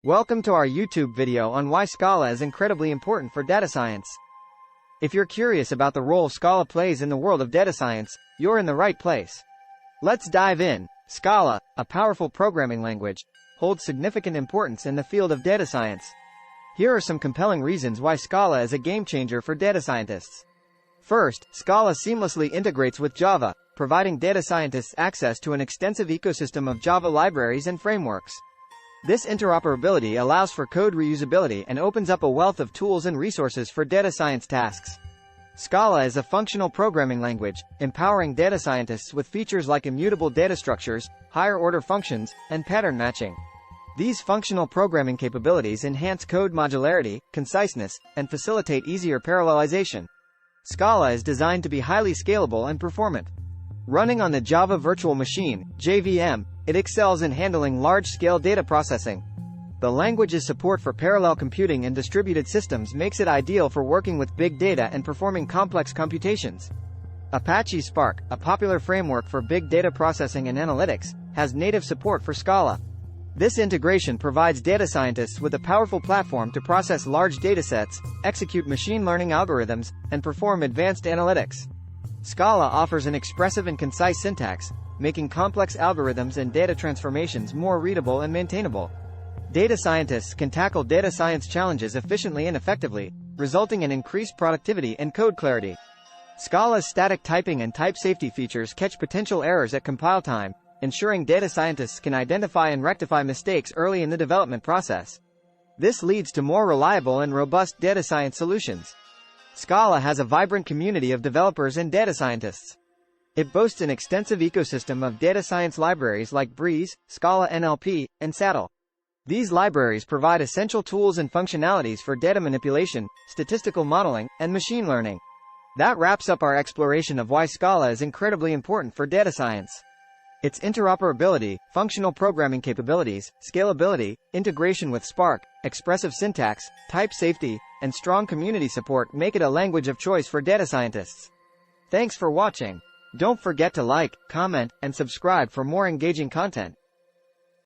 Welcome to our YouTube video on why Scala is incredibly important for data science. If you're curious about the role Scala plays in the world of data science, you're in the right place. Let's dive in. Scala, a powerful programming language, holds significant importance in the field of data science. Here are some compelling reasons why Scala is a game changer for data scientists. First, Scala seamlessly integrates with Java, providing data scientists access to an extensive ecosystem of Java libraries and frameworks. This interoperability allows for code reusability and opens up a wealth of tools and resources for data science tasks. Scala is a functional programming language, empowering data scientists with features like immutable data structures, higher-order functions, and pattern matching. These functional programming capabilities enhance code modularity, conciseness, and facilitate easier parallelization. Scala is designed to be highly scalable and performant. Running on the Java Virtual Machine, JVM, it excels in handling large-scale data processing. The language's support for parallel computing and distributed systems makes it ideal for working with big data and performing complex computations. Apache Spark, a popular framework for big data processing and analytics, has native support for Scala. This integration provides data scientists with a powerful platform to process large datasets, execute machine learning algorithms, and perform advanced analytics. Scala offers an expressive and concise syntax, making complex algorithms and data transformations more readable and maintainable. Data scientists can tackle data science challenges efficiently and effectively, resulting in increased productivity and code clarity. Scala's static typing and type safety features catch potential errors at compile time, ensuring data scientists can identify and rectify mistakes early in the development process. This leads to more reliable and robust data science solutions. Scala has a vibrant community of developers and data scientists. It boasts an extensive ecosystem of data science libraries like Breeze, Scala NLP, and Saddle. These libraries provide essential tools and functionalities for data manipulation, statistical modeling, and machine learning. That wraps up our exploration of why Scala is incredibly important for data science. Its interoperability, functional programming capabilities, scalability, integration with Spark, expressive syntax, type safety, and strong community support make it a language of choice for data scientists. Thanks for watching. Don't forget to like, comment, and subscribe for more engaging content.